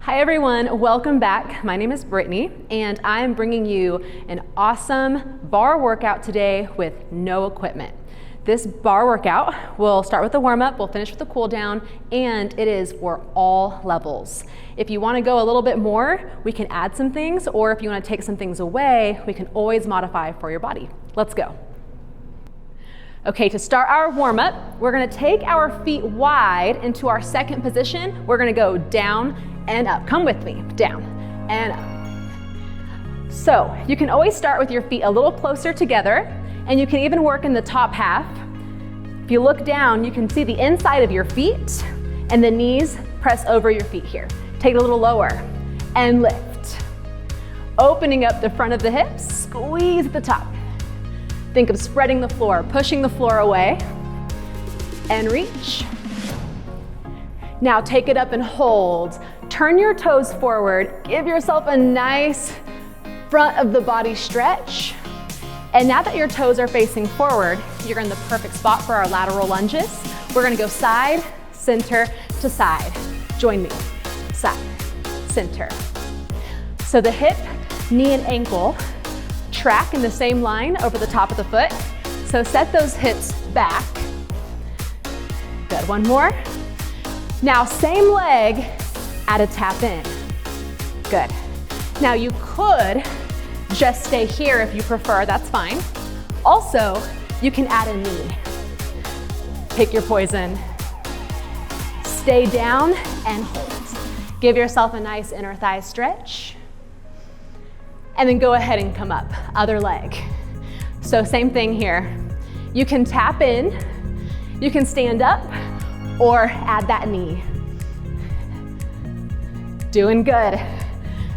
Hi everyone, welcome back. My name is Brittany and I'm bringing you an awesome bar workout today with no equipment. This bar workout will start with a warm-up, we'll finish with a cool down, and it is for all levels. If you want to go a little bit more, we can add some things, or if you want to take some things away, we can always modify for your body. Let's go. Okay, to start our warm-up, we're going to take our feet wide into our second position. We're going to go down and up. Come with me, down and up. So you can always start with your feet a little closer together, and you can even work in the top half. If you look down, you can see the inside of your feet, and the knees press over your feet here. Take it a little lower and lift. Opening up the front of the hips, squeeze at the top. Think of spreading the floor, pushing the floor away, and reach. Now take it up and hold. Turn your toes forward. Give yourself a nice front of the body stretch. And now that your toes are facing forward, you're in the perfect spot for our lateral lunges. We're gonna go side, center to side. Join me, side, center. So the hip, knee, and ankle track in the same line over the top of the foot. So set those hips back. Good, one more. Now same leg, add a tap in. Good. Now you could just stay here if you prefer, that's fine. Also, you can add a knee. Pick your poison. Stay down and hold. Give yourself a nice inner thigh stretch. And then go ahead and come up, other leg. So same thing here. You can tap in, you can stand up, or add that knee. Doing good.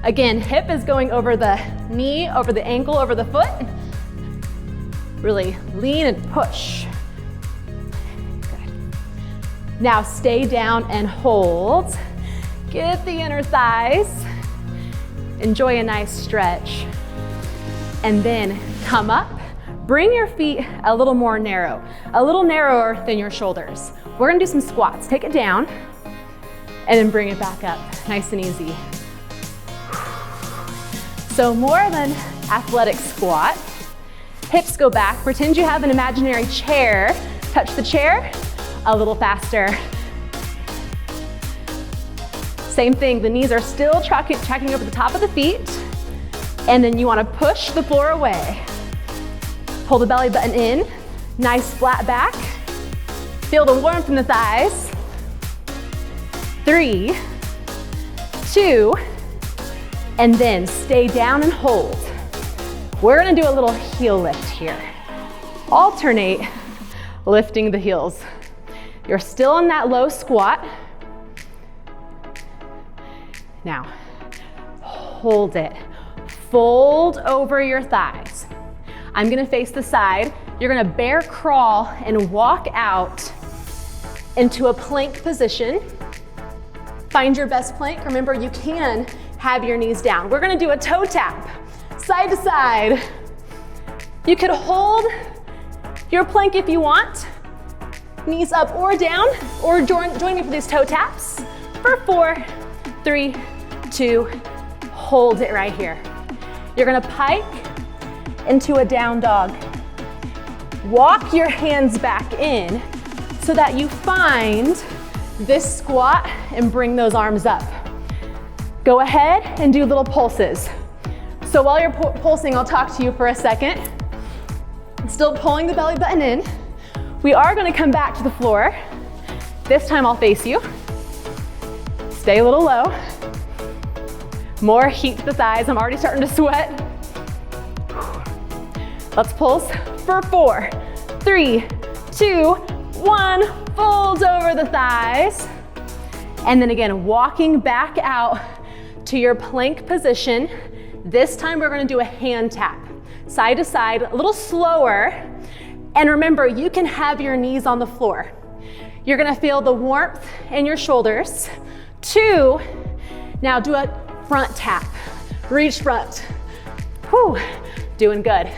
Again, hip is going over the knee, over the ankle, over the foot. Really lean and push. Good. Now stay down and hold. Get the inner thighs. Enjoy a nice stretch. And then come up. Bring your feet a little more narrow, a little narrower than your shoulders. We're gonna do some squats. Take it down and then bring it back up, nice and easy. So more of an athletic squat. Hips go back. Pretend you have an imaginary chair. Touch the chair a little faster. Same thing, the knees are still tracking over the top of the feet. And then you want to push the floor away. Pull the belly button in, nice flat back. Feel the warmth in the thighs. 3, 2, and then stay down and hold. We're gonna do a little heel lift here. Alternate lifting the heels. You're still in that low squat. Now, hold it. Fold over your thighs. I'm gonna face the side. You're gonna bear crawl and walk out into a plank position. Find your best plank. Remember, you can have your knees down. We're gonna do a toe tap, side to side. You could hold your plank if you want, knees up or down, or join me for these toe taps for 4, 3, 2, hold it right here. You're gonna pike into a down dog. Walk your hands back in so that you find this squat and bring those arms up. Go ahead and do little pulses. So while you're pulsing, I'll talk to you for a second. Still pulling the belly button in. We are gonna come back to the floor. This time I'll face you. Stay a little low. More heat to the thighs. I'm already starting to sweat. Let's pulse for 4, 3, 2, 1. Fold over the thighs. And then again, walking back out to your plank position. This time we're gonna do a hand tap, side to side, a little slower. And remember, you can have your knees on the floor. You're gonna feel the warmth in your shoulders. 2, now do a front tap. Reach front. Whew, doing good.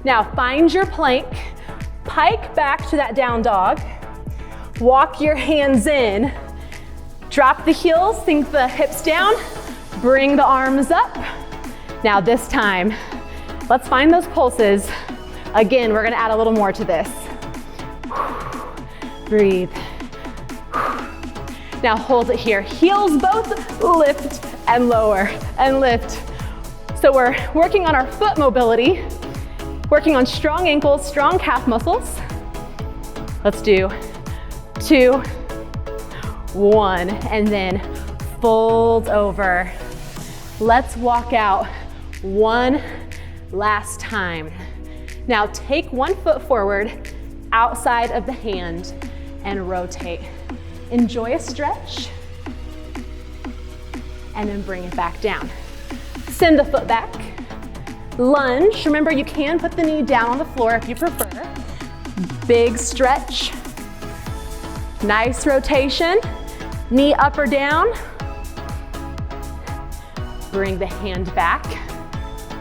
Now find your plank, pike back to that down dog. Walk your hands in, Drop the heels, sink the hips down, bring the arms up. Now this time, let's find those pulses. Again, we're gonna add a little more to this. Breathe. Now hold it here. Heels both, lift and lower and lift. So we're working on our foot mobility, working on strong ankles, strong calf muscles. Let's do 2, 1, and then fold over. Let's walk out one last time. Now take one foot forward, outside of the hand, and rotate. Enjoy a stretch, and then bring it back down. Send the foot back. Lunge, remember you can put the knee down on the floor if you prefer. Big stretch. Nice rotation. Knee up or down. Bring the hand back,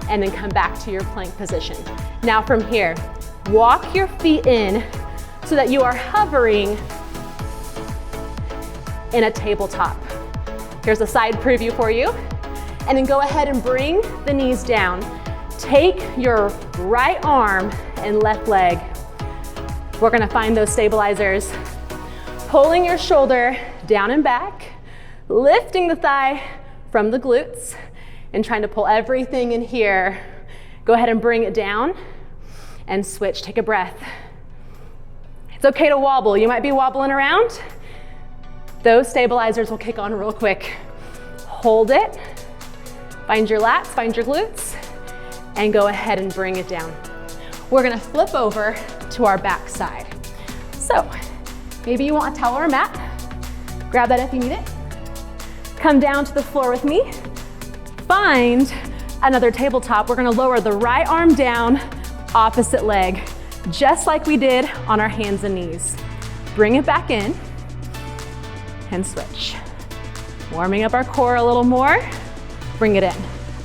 and then come back to your plank position. Now from here, walk your feet in so that you are hovering in a tabletop. Here's a side preview for you. And then go ahead and bring the knees down. Take your right arm and left leg. We're gonna find those stabilizers. Pulling your shoulder down and back, lifting the thigh from the glutes, and trying to pull everything in here. Go ahead and bring it down and switch. Take a breath. It's okay to wobble. You might be wobbling around. Those stabilizers will kick on real quick. Hold it. Find your lats, find your glutes, and go ahead and bring it down. We're gonna flip over to our back side. So maybe you want a towel or a mat. Grab that if you need it. Come down to the floor with me. Find another tabletop. We're gonna lower the right arm down, opposite leg, just like we did on our hands and knees. Bring it back in and switch. Warming up our core a little more. Bring it in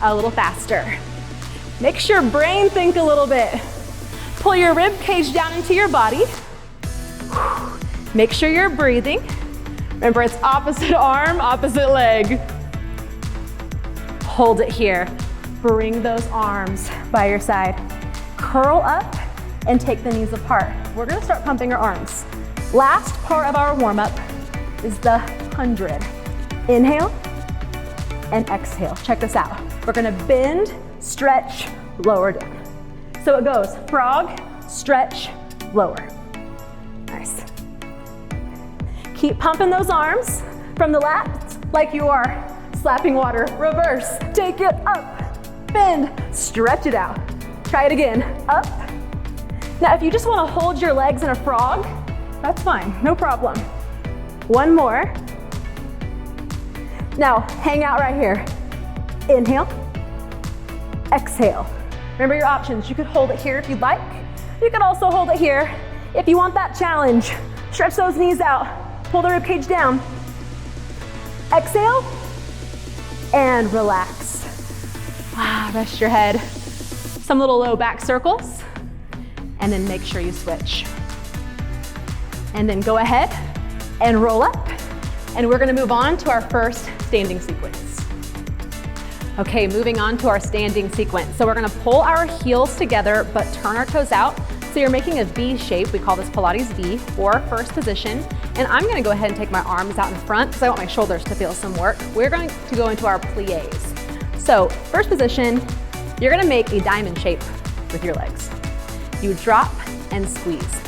a little faster. Make sure brain think a little bit. Pull your rib cage down into your body. Make sure you're breathing. Remember, it's opposite arm, opposite leg. Hold it here. Bring those arms by your side. Curl up and take the knees apart. We're gonna start pumping our arms. Last part of our warm-up is the 100. Inhale and exhale. Check this out. We're gonna bend, stretch, lower down. So it goes frog, stretch, lower. Nice. Keep pumping those arms from the lats like you are slapping water. Reverse, take it up, bend, stretch it out. Try it again, up. Now if you just wanna hold your legs in a frog, that's fine, no problem. One more. Now hang out right here. Inhale, exhale. Remember your options. You could hold it here if you'd like. You could also hold it here if you want that challenge. Stretch those knees out. Pull the ribcage down. Exhale and relax. Rest your head. Some little low back circles. And then make sure you switch. And then go ahead and roll up. And we're gonna move on to our first standing sequence. Okay, moving on to our standing sequence. So we're gonna pull our heels together, but turn our toes out. So you're making a V shape. We call this Pilates V for first position. And I'm gonna go ahead and take my arms out in front because I want my shoulders to feel some work. We're going to go into our plies. So first position, you're gonna make a diamond shape with your legs. You drop and squeeze.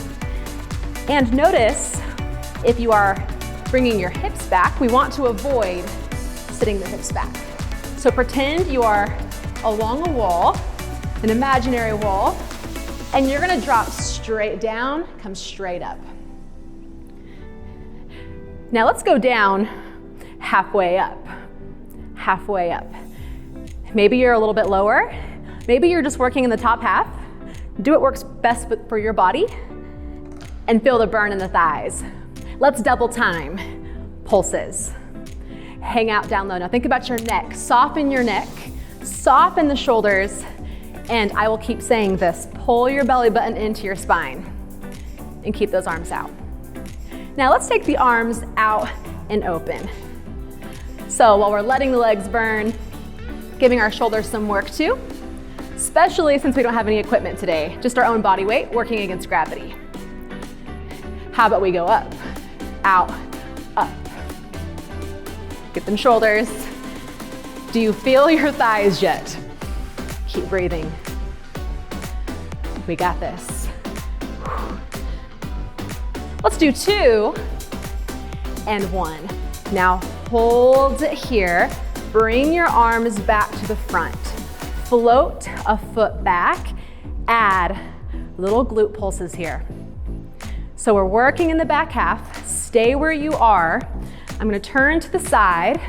And notice if you are bringing your hips back, we want to avoid sitting the hips back. So pretend you are along a wall, an imaginary wall, and you're gonna drop straight down, come straight up. Now let's go down halfway up, halfway up. Maybe you're a little bit lower. Maybe you're just working in the top half. Do what works best for your body and feel the burn in the thighs. Let's double time. Pulses. Hang out down low. Now think about your neck. Soften your neck, soften the shoulders, and I will keep saying this. Pull your belly button into your spine and keep those arms out. Now let's take the arms out and open. So while we're letting the legs burn, giving our shoulders some work too, especially since we don't have any equipment today, just our own body weight working against gravity. How about we go up, out, up. Get them shoulders. Do you feel your thighs yet? Keep breathing. We got this. Let's do 2 and 1. Now hold here. Bring your arms back to the front. Float a foot back. Add little glute pulses here. So we're working in the back half. Stay where you are. I'm gonna turn to the side.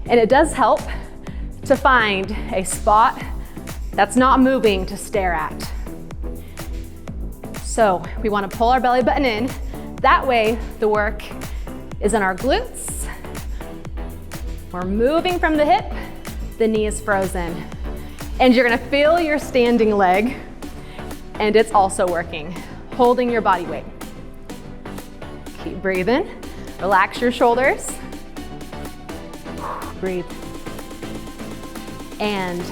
And it does help to find a spot that's not moving to stare at. So we wanna pull our belly button in. That way the work is in our glutes. We're moving from the hip, the knee is frozen. And you're gonna feel your standing leg, and it's also working, holding your body weight. Keep breathing, relax your shoulders. Breathe. And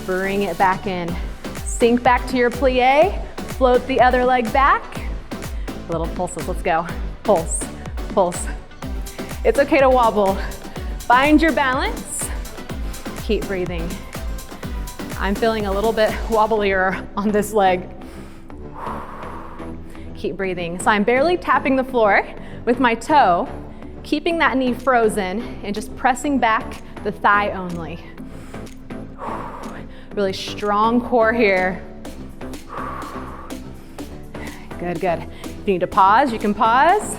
bring it back in. Sink back to your plie, float the other leg back. Little pulses, let's go. Pulse, pulse. It's okay to wobble. Find your balance. Keep breathing. I'm feeling a little bit wobblier on this leg. Keep breathing. So I'm barely tapping the floor with my toe, keeping that knee frozen and just pressing back the thigh only. Really strong core here. Good, good. If you need to pause, you can pause.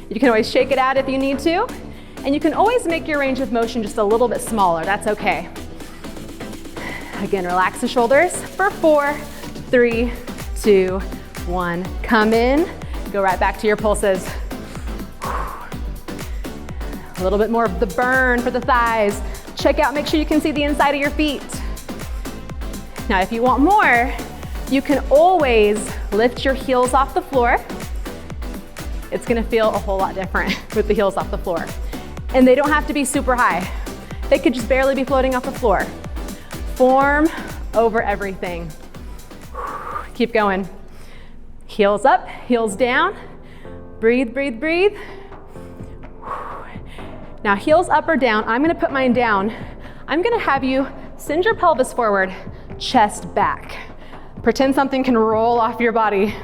You can always shake it out if you need to. And you can always make your range of motion just a little bit smaller. That's okay. Again, relax the shoulders for 4, 3, 2, 1. Come in, go right back to your pulses. A little bit more of the burn for the thighs. Check out, make sure you can see the inside of your feet. Now, if you want more, you can always lift your heels off the floor. It's gonna feel a whole lot different with the heels off the floor. And they don't have to be super high. They could just barely be floating off the floor. Form over everything. Keep going. Heels up, heels down. Breathe, breathe, breathe. Now heels up or down, I'm gonna put mine down. I'm gonna have you send your pelvis forward, chest back. Pretend something can roll off your body.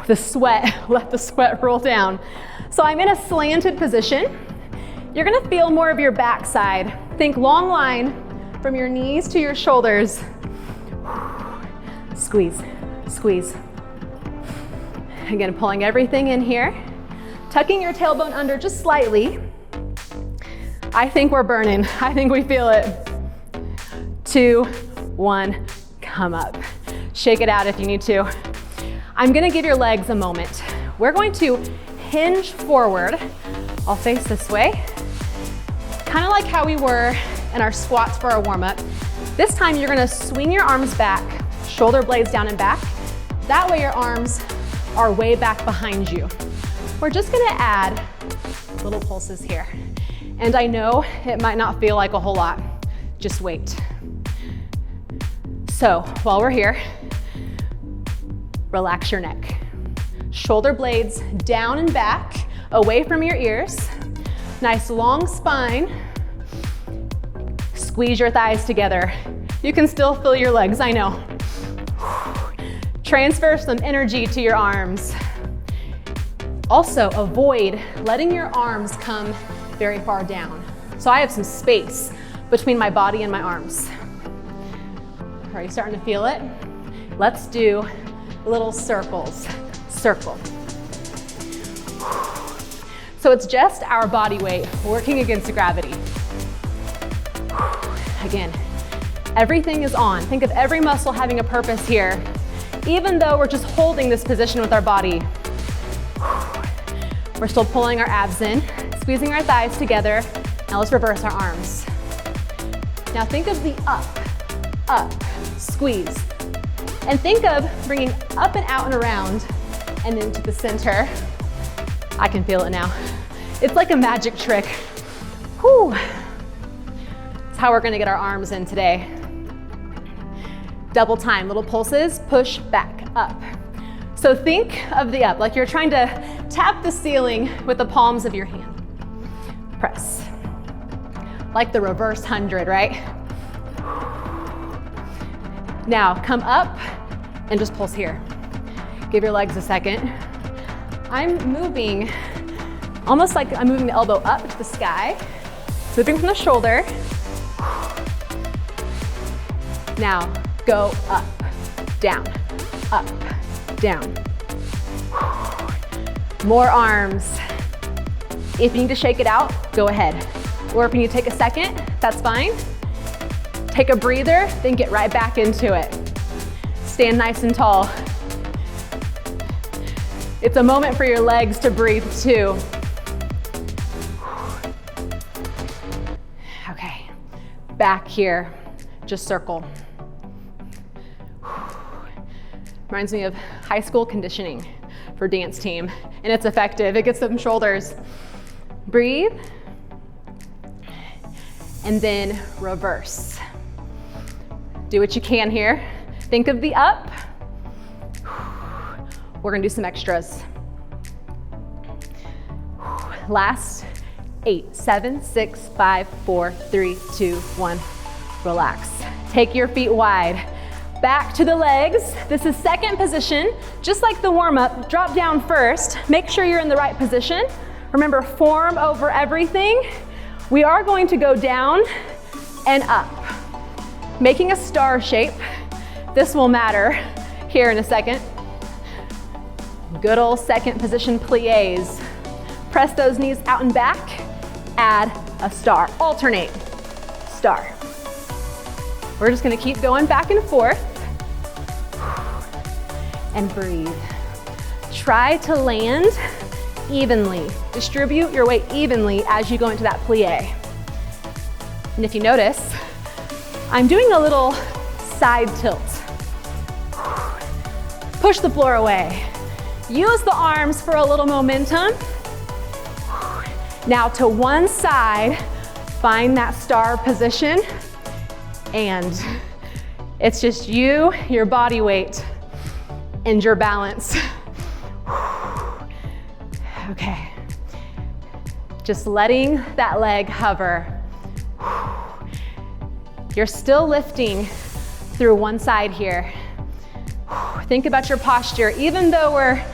The sweat, let the sweat roll down. So I'm in a slanted position. You're gonna feel more of your backside. Think long line from your knees to your shoulders. Squeeze, squeeze. Again, pulling everything in here. Tucking your tailbone under just slightly. I think we're burning. I think we feel it. 2, 1, come up. Shake it out if you need to. I'm gonna give your legs a moment. We're going to hinge forward. I'll face this way. Kind of like how we were in our squats for our warm-up. This time you're gonna swing your arms back, shoulder blades down and back. That way your arms are way back behind you. We're just gonna add little pulses here. And I know it might not feel like a whole lot. Just wait. So while we're here, relax your neck. Shoulder blades down and back, away from your ears. Nice long spine. Squeeze your thighs together. You can still feel your legs, I know. Transfer some energy to your arms. Also, avoid letting your arms come very far down. So I have some space between my body and my arms. Are you starting to feel it? Let's do little circles. Circle. So it's just our body weight working against gravity. Again, everything is on. Think of every muscle having a purpose here, even though we're just holding this position with our body. We're still pulling our abs in, squeezing our thighs together. Now let's reverse our arms. Now think of the up, squeeze. And think of bringing up and out and around and into the center. I can feel it now. It's like a magic trick. Whew. That's how we're gonna get our arms in today. Double time, little pulses, push back up. So think of the up, like you're trying to tap the ceiling with the palms of your hand. Press. Like the reverse 100, right? Now come up and just pulse here. Give your legs a second. I'm moving almost like I'm moving the elbow up to the sky. Moving from the shoulder. Now go up, down, up, down. More arms. If you need to shake it out, go ahead. Or if you need to take a second, that's fine. Take a breather, then get right back into it. Stand nice and tall. It's a moment for your legs to breathe too. Okay, back here, just circle. Reminds me of high school conditioning for dance team, and it's effective. It gets them shoulders. Breathe, and then reverse. Do what you can here. Think of the up. We're gonna do some extras. Last 8, 7, 6, 5, 4, 3, 2, 1. Relax. Take your feet wide. Back to the legs. This is second position. Just like the warm-up, drop down first. Make sure you're in the right position. Remember, form over everything. We are going to go down and up, making a star shape. This will matter here in a second. Good old second position plies. Press those knees out and back. Add a star. Alternate. Star. We're just gonna keep going back and forth. And breathe. Try to land evenly. Distribute your weight evenly as you go into that plie. And if you notice, I'm doing a little side tilt. Push the floor away. Use the arms for a little momentum. Now to one side, find that star position, and it's just you, your body weight, and your balance. Okay. Just letting that leg hover. You're still lifting through one side here. Think about your posture. Even though we're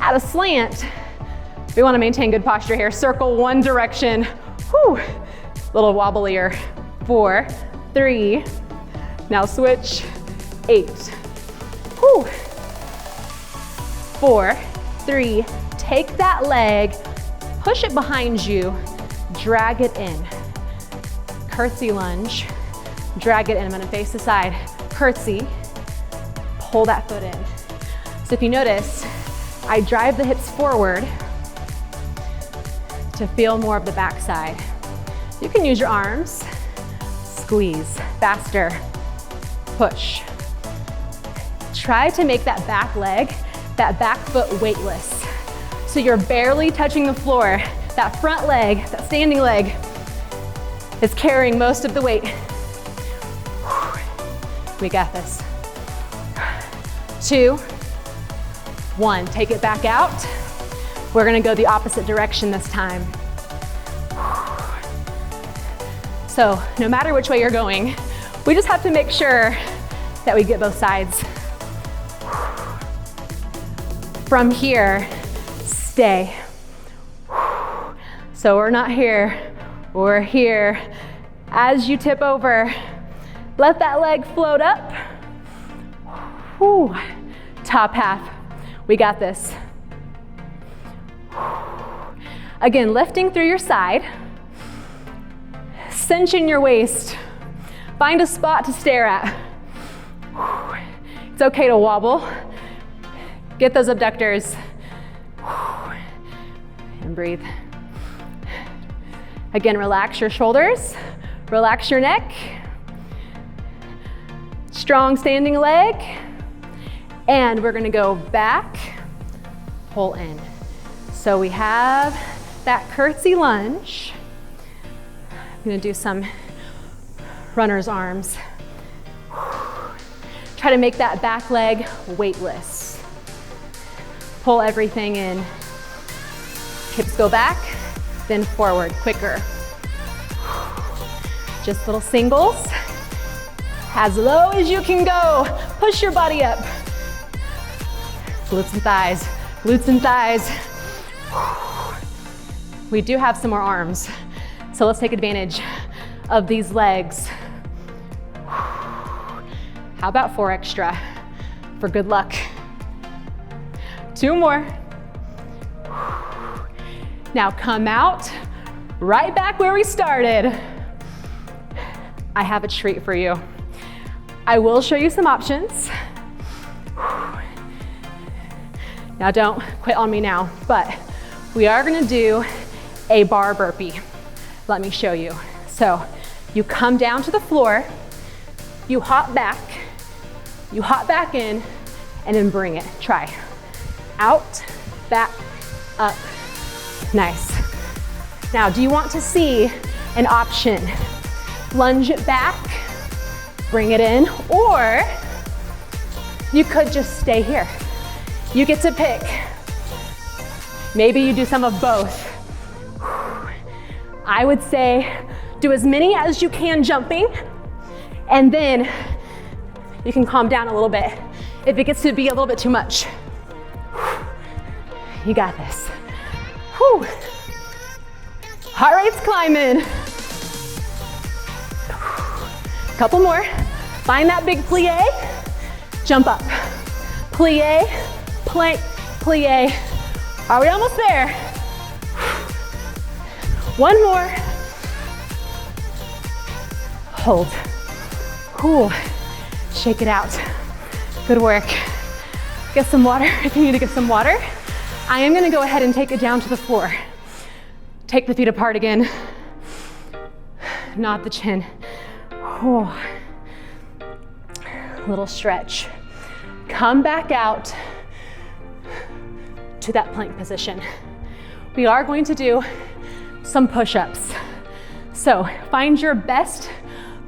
at a slant, we want to maintain good posture here. Circle one direction. Whew. Little wobblier. 4, 3. Now switch. 8. Whew. 4, 3. Take that leg, push it behind you, drag it in. Curtsy lunge. Drag it in. I'm going to face the side. Curtsy. Pull that foot in. So if you notice, I drive the hips forward to feel more of the backside. You can use your arms. Squeeze. Faster. Push. Try to make that back leg, that back foot weightless. So you're barely touching the floor. That front leg, that standing leg, is carrying most of the weight. We got this. 2, 1. Take it back out. We're gonna go the opposite direction this time. So no matter which way you're going, we just have to make sure that we get both sides. From here, stay. So we're not here, we're here. As you tip over, let that leg float up. Whew. Top half, we got this. Again, lifting through your side, cinching your waist. Find a spot to stare at. It's okay to wobble. Get those abductors. And breathe. Again, relax your shoulders, relax your neck. Strong standing leg. And we're gonna go back, pull in. So we have that curtsy lunge. I'm gonna do some runner's arms. Try to make that back leg weightless. Pull everything in. Hips go back, then forward, quicker. Just little singles. As low as you can go. Push your body up. Glutes and thighs, glutes and thighs. We do have some more arms, so let's take advantage of these legs. How about 4 extra for good luck? 2 more. Now come out, right back where we started. I have a treat for you. I will show you some options. Now don't quit on me now, but we are gonna do a bar burpee. Let me show you. So you come down to the floor, you hop back in, and then bring it. Try. Out, back, up. Nice. Now, do you want to see an option? Lunge it back, bring it in, or you could just stay here. You get to pick. Maybe you do some of both. I would say do as many as you can jumping, and then you can calm down a little bit if it gets to be a little bit too much. You got this. Whew. Heart rate's climbing. Couple more. Find that big plie. Jump up. Plie, plank, plie. Are we almost there? One more. Hold. Cool. Shake it out. Good work. Get some water if you need to get some water. I am gonna go ahead and take it down to the floor. Take the feet apart again. Nod the chin. Oh. Little stretch. Come back out to that plank position. We are going to do some push-ups. So find your best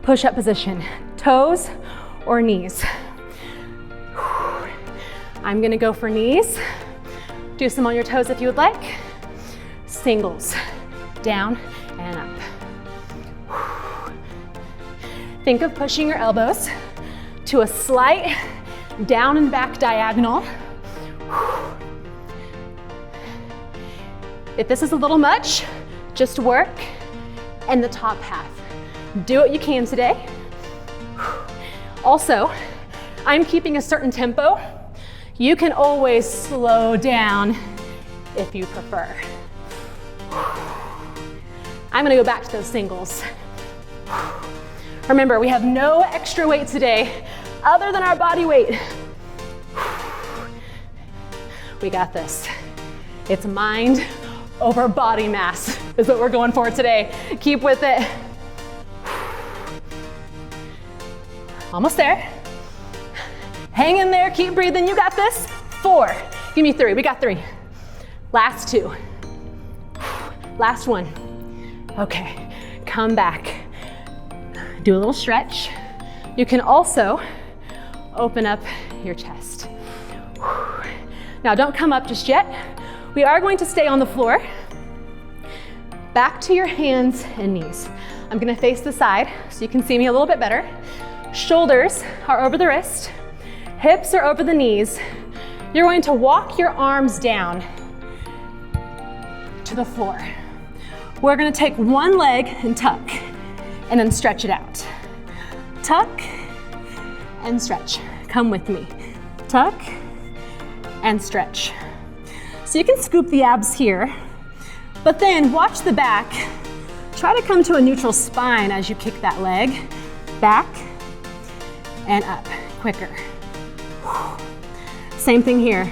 push-up position, toes or knees. I'm gonna go for knees. Do some on your toes if you would like. Singles, down and up. Think of pushing your elbows to a slight down and back diagonal. If this is a little much, just work in the top half. Do what you can today. Also, I'm keeping a certain tempo. You can always slow down if you prefer. I'm gonna go back to those singles. Remember, we have no extra weight today other than our body weight. We got this. It's mind over body mass is what we're going for today. Keep with it. Almost there. Hang in there, keep breathing, you got this. 4, give me 3, we got 3. Last 2. Last 1. Okay, come back. Do a little stretch. You can also open up your chest. Now don't come up just yet. We are going to stay on the floor. Back to your hands and knees. I'm gonna face the side so you can see me a little bit better. Shoulders are over the wrist. Hips are over the knees. You're going to walk your arms down to the floor. We're gonna take one leg and tuck, and then stretch it out. Tuck and stretch. Come with me. Tuck and stretch. So you can scoop the abs here, but then watch the back. Try to come to a neutral spine as you kick that leg. Back and up, quicker. Same thing here.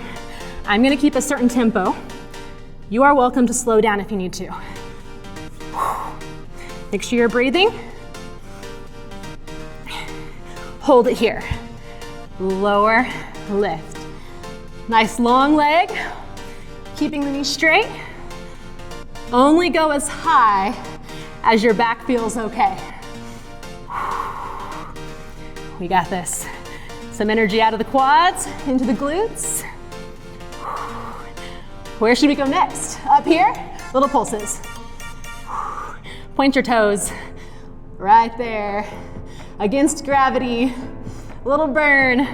I'm gonna keep a certain tempo. You are welcome to slow down if you need to. Make sure you're breathing. Hold it here. Lower, lift. Nice long leg, keeping the knee straight. Only go as high as your back feels okay. We got this. Some energy out of the quads, into the glutes. Where should we go next? Up here, little pulses. Point your toes, right there. Against gravity, little burn.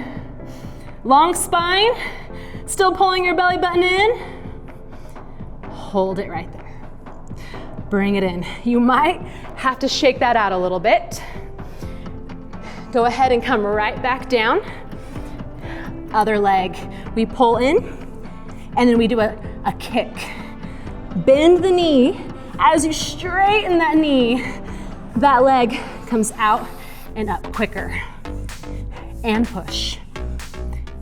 Long spine, still pulling your belly button in. Hold it right there. Bring it in. You might have to shake that out a little bit. Go ahead and come right back down. Other leg, we pull in, and then we do a kick. Bend the knee. As you straighten that knee, that leg comes out and up quicker. And push.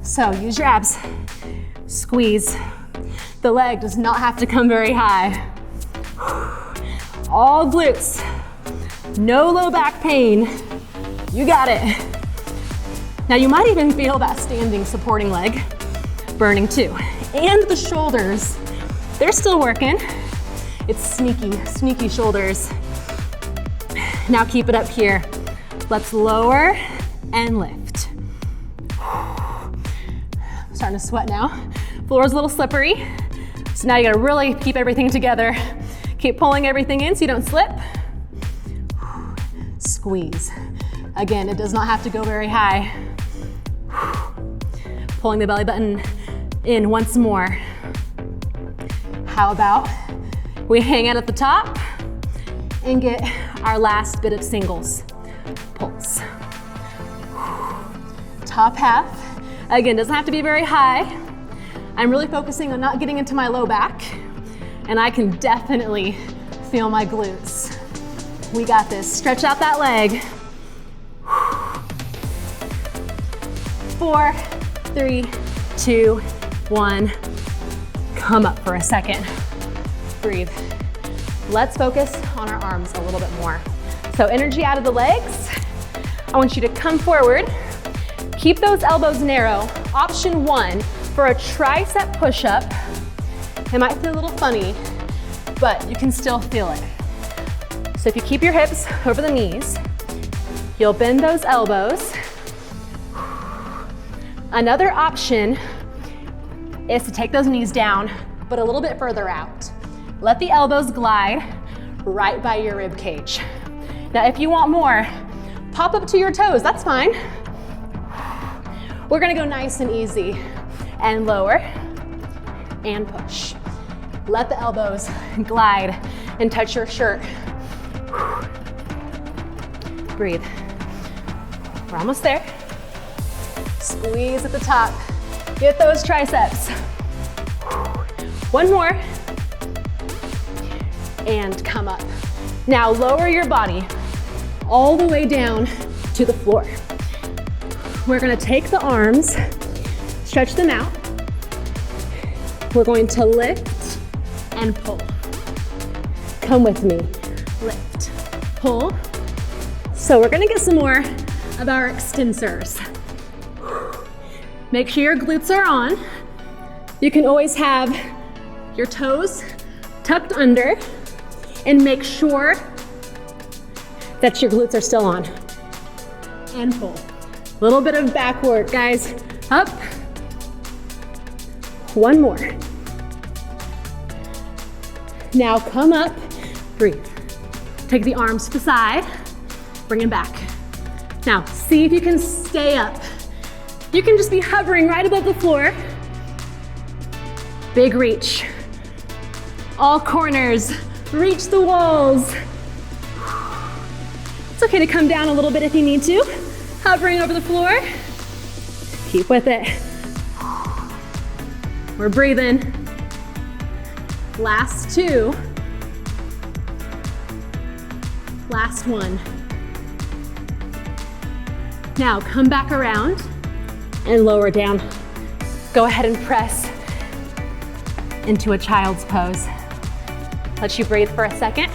So use your abs. Squeeze. The leg does not have to come very high. All glutes. No low back pain. You got it. Now you might even feel that standing supporting leg burning too. And the shoulders, they're still working. It's sneaky, sneaky shoulders. Now keep it up here. Let's lower and lift. I'm starting to sweat now. Floor's a little slippery. So now you gotta really keep everything together. Keep pulling everything in so you don't slip. Squeeze. Again, it does not have to go very high. Pulling the belly button in once more. How about we hang out at the top and get our last bit of singles. Pulse. Top half. Again, doesn't have to be very high. I'm really focusing on not getting into my low back, and I can definitely feel my glutes. We got this. Stretch out that leg. 4, 3, 2, 1. Come up for a second. Breathe. Let's focus on our arms a little bit more. So energy out of the legs. I want you to come forward. Keep those elbows narrow. Option 1 for a tricep push-up. It might feel a little funny, but you can still feel it. So if you keep your hips over the knees, you'll bend those elbows. Another option is to take those knees down, but a little bit further out. Let the elbows glide right by your rib cage. Now, if you want more, pop up to your toes, that's fine. We're gonna go nice and easy and lower and push. Let the elbows glide and touch your shirt. Breathe. We're almost there. Squeeze at the top. Get those triceps. One more. And come up. Now lower your body all the way down to the floor. We're gonna take the arms, stretch them out. We're going to lift and pull. Come with me. Lift, pull. So we're gonna get some more of our extensors. Make sure your glutes are on. You can always have your toes tucked under and make sure that your glutes are still on. And pull. A little bit of back work, guys. Up. One more. Now come up, breathe. Take the arms to the side, bring them back. Now, see if you can stay up. You can just be hovering right above the floor. Big reach. All corners, reach the walls. It's okay to come down a little bit if you need to. Hovering over the floor. Keep with it. We're breathing. Last two. Last one. Now come back around and lower down. Go ahead and press into a child's pose. Let you breathe for a second.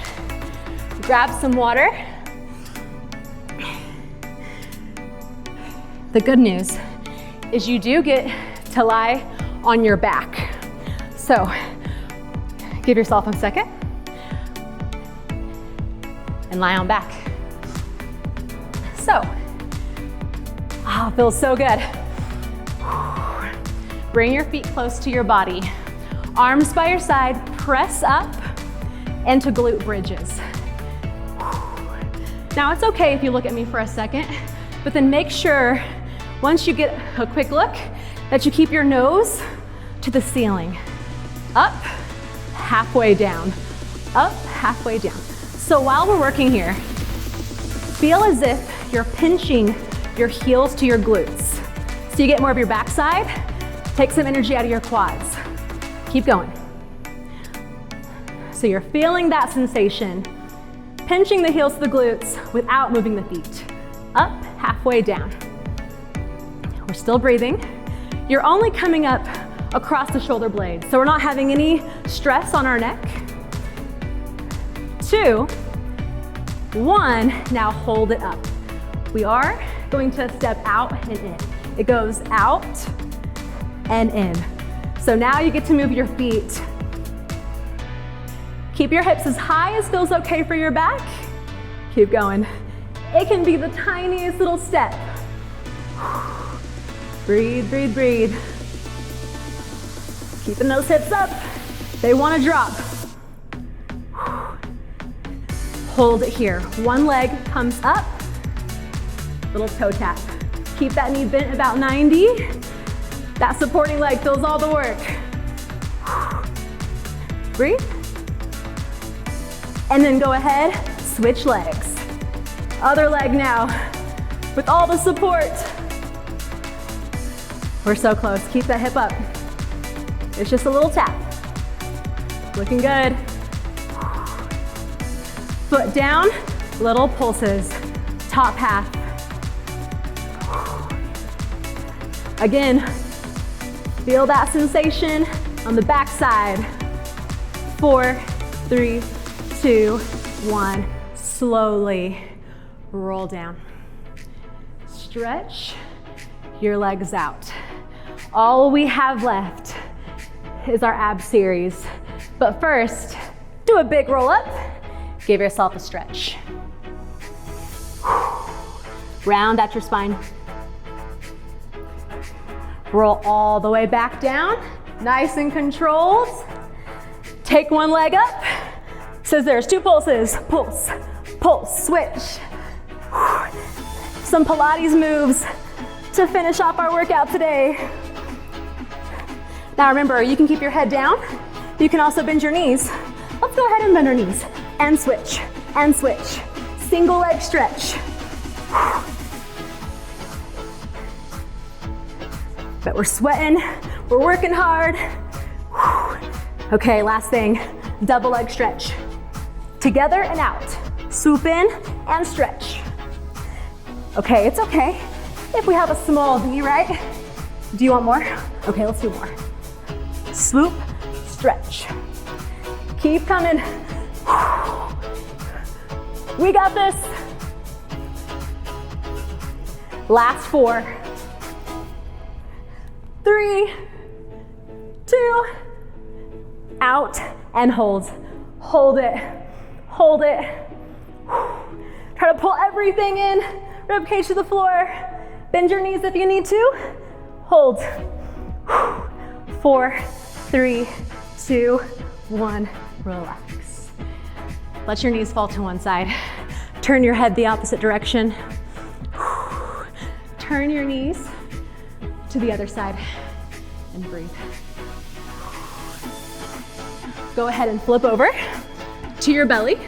Grab some water. The good news is you do get to lie on your back. So give yourself a second. and lie on back. So, oh, feels so good. Bring your feet close to your body. Arms by your side, press up into glute bridges. Now it's okay if you look at me for a second, but then make sure, once you get a quick look, that you keep your nose to the ceiling. Up, halfway down. Up, halfway down. So while we're working here, feel as if you're pinching your heels to your glutes. So you get more of your backside, take some energy out of your quads. Keep going. So you're feeling that sensation, pinching the heels to the glutes without moving the feet. Up, halfway down. We're still breathing. You're only coming up across the shoulder blades, so we're not having any stress on our neck. 2, 1, now hold it up. We are going to step out and in. It goes out and in. So now you get to move your feet. Keep your hips as high as feels okay for your back. Keep going. It can be the tiniest little step. Breathe, breathe, breathe. Keeping those hips up. They want to drop. Hold it here. One leg comes up. Little toe tap. Keep that knee bent about 90. That supporting leg feels all the work. Breathe. And then go ahead, switch legs. Other leg now, with all the support. We're so close. Keep that hip up. It's just a little tap. Looking good. Foot down, little pulses. Top half. Again, feel that sensation on the back side. 4, 3, 2, 1. Slowly roll down. Stretch your legs out. All we have left is our ab series. But first, do a big roll up. Give yourself a stretch. Round at your spine. Roll all the way back down. Nice and controlled. Take one leg up. Scissors, 2 pulses. Pulse, pulse, switch. Some Pilates moves to finish off our workout today. Now remember, you can keep your head down. You can also bend your knees. Let's go ahead and bend our knees. And switch, and switch. Single leg stretch. But we're sweating, we're working hard. Okay, last thing, double leg stretch. Together and out. Swoop in and stretch. Okay, it's okay if we have a small V, right? Do you want more? Okay, let's do more. Swoop, stretch. Keep coming. We got this. Last 4. 3, 2, out and hold. Hold it, hold it. Try to pull everything in, ribcage to the floor. Bend your knees if you need to. Hold. 4, 3, 2, 1, relax. Let your knees fall to one side. Turn your head the opposite direction. Turn your knees to the other side and breathe. Go ahead and flip over to your belly.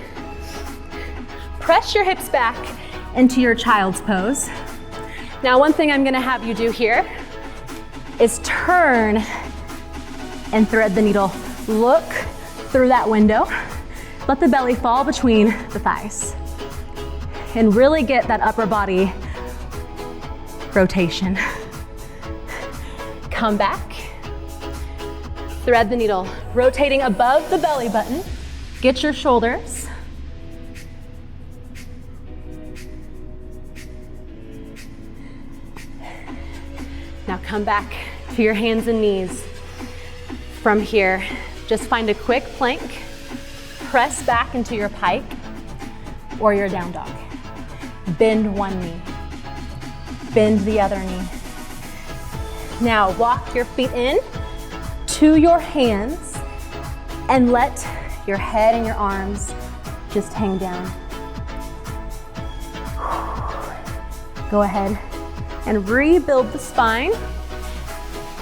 Press your hips back into your child's pose. Now, one thing I'm gonna have you do here is turn and thread the needle. Look through that window. Let the belly fall between the thighs and really get that upper body rotation. Come back, thread the needle, rotating above the belly button. Get your shoulders. Now come back to your hands and knees. From here, just find a quick plank, press back into your pike, or your down dog. Bend one knee, bend the other knee. Now walk your feet in to your hands and let your head and your arms just hang down. Go ahead and rebuild the spine.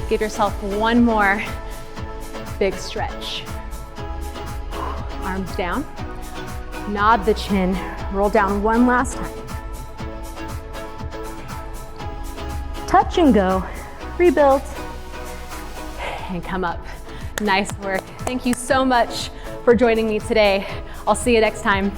Give yourself one more big stretch. Arms down, nod the chin, roll down one last time. Touch and go, rebuild, and come up. Nice work. Thank you so much for joining me today. I'll see you next time.